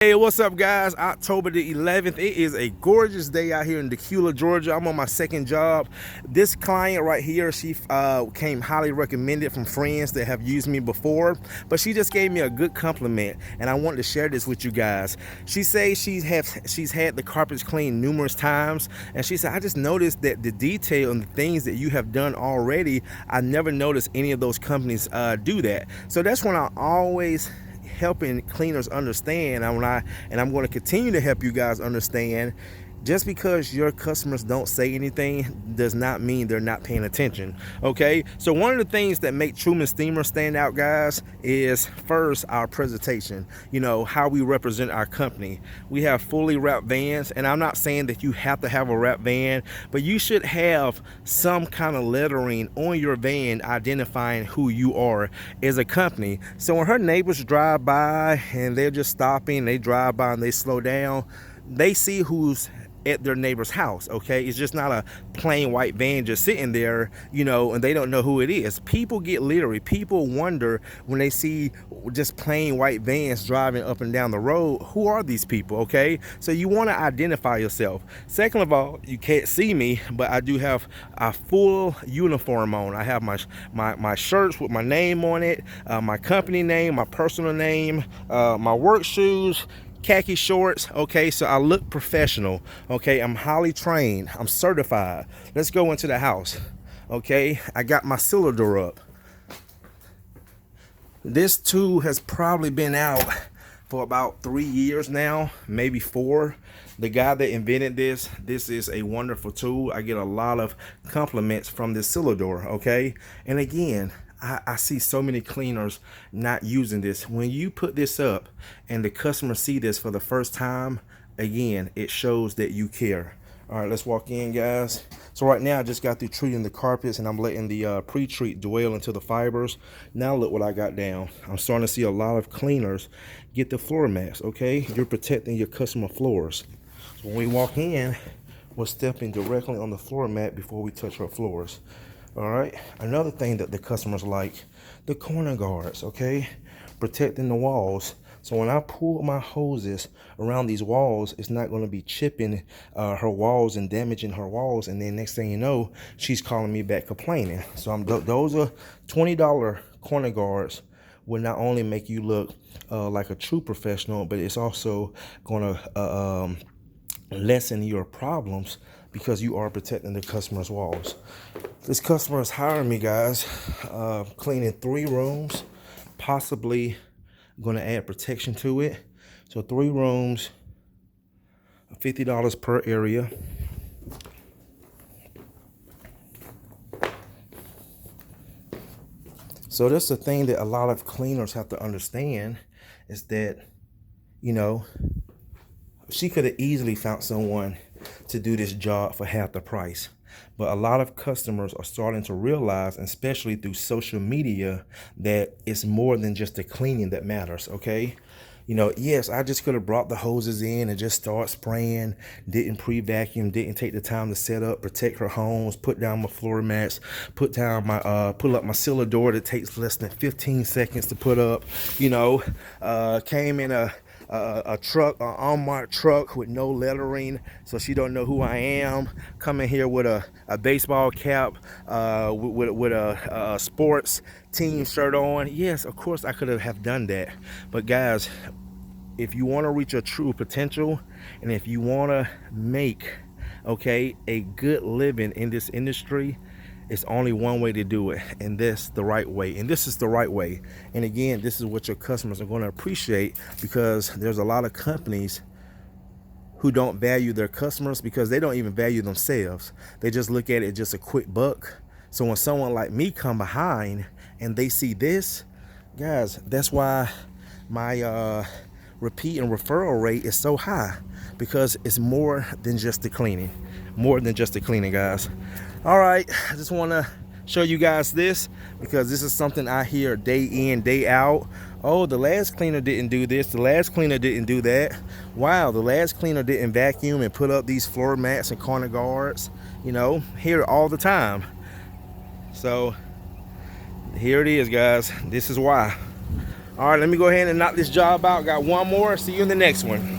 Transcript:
Hey, what's up, guys? October the 11th. It is a gorgeous day out here in Decula, Georgia. I'm on my second job. This client right here, she came highly recommended from friends that have used me before, but she just gave me a good compliment, and I wanted to share this with you guys. She says she's had the carpets cleaned numerous times, and she said, I just noticed that the detail and the things that you have done already, I never noticed any of those companies do that. So that's when I always helping cleaners understand, and I'm going to continue to help you guys understand. Just because your customers don't say anything does not mean they're not paying attention. Okay, so one of the things that make Truman Steamer stand out, guys, is first our presentation. You know, how we represent our company. We have fully wrapped vans, and I'm not saying that you have to have a wrap van, but you should have some kind of lettering on your van identifying who you are as a company. So when her neighbors drive by and they're just stopping, they drive by and they slow down, they see who's at their neighbor's house. Okay, it's just not a plain white van just sitting there, you know, and they don't know who it is. People get leery. People wonder when they see just plain white vans driving up and down the road, who are these people? Okay, so you want to identify yourself. Second of all, you can't see me, but I do have a full uniform on. I have my shirts with my name on it, my company name, my personal name, my work shoes, khaki shorts. Okay, so I look professional. Okay, I'm highly trained, I'm certified. Let's go into the house. Okay, I got my cylinder door up. This tool has probably been out for about 3 years now, maybe 4. The guy that invented this is a wonderful tool. I get a lot of compliments from this cylinder door. Okay, and again, I see so many cleaners not using this. When you put this up and the customer see this for the first time, again, it shows that you care. All right, let's walk in, guys. So right now I just got through treating the carpets, and I'm letting the pre-treat dwell into the fibers. Now look what I got down. I'm starting to see a lot of cleaners get the floor mats. Okay, you're protecting your customer floors. So when we walk in, we're stepping directly on the floor mat before we touch our floors. All right, another thing that the customers like, the corner guards. Okay, protecting the walls. So when I pull my hoses around these walls, it's not going to be chipping her walls and damaging her walls, and then next thing you know, she's calling me back complaining. So those are $20 corner guards. Will not only make you look like a true professional, but it's also going to lessen your problems because you are protecting the customer's walls. This customer is hiring me, guys, cleaning 3 rooms, possibly going to add protection to it. So 3 rooms, $50 per area. So that's the thing that a lot of cleaners have to understand, is that, you know, she could have easily found someone to do this job for half the price. But a lot of customers are starting to realize, especially through social media, that it's more than just the cleaning that matters. Okay, you know, yes, I just could have brought the hoses in and just start spraying, didn't pre-vacuum, didn't take the time to set up, protect her homes, put down my floor mats, put down my pull up my cylinder door that takes less than 15 seconds to put up. You know, came in a truck, an unmarked truck with no lettering, so she don't know who I am. Coming here with a baseball cap, with a sports team shirt on. Yes, of course I could have done that. But guys, if you want to reach your true potential, and if you want to make, okay, a good living in this industry, it's only one way to do it, and this the right way, and this is the right way. And again, this is what your customers are going to appreciate, because there's a lot of companies who don't value their customers because they don't even value themselves. They just look at it just a quick buck. So when someone like me come behind and they see this, guys, that's why my repeat and referral rate is so high, because it's more than just the cleaning. More than just the cleaning, guys. All right, I just want to show you guys this, because this is something I hear day in, day out. Oh, the last cleaner didn't do this, the last cleaner didn't do that. Wow, the last cleaner didn't vacuum and put up these floor mats and corner guards. You know, hear it all the time. So here it is, guys. This is why. All right, let me go ahead and knock this job out. Got one more. See you in the next one.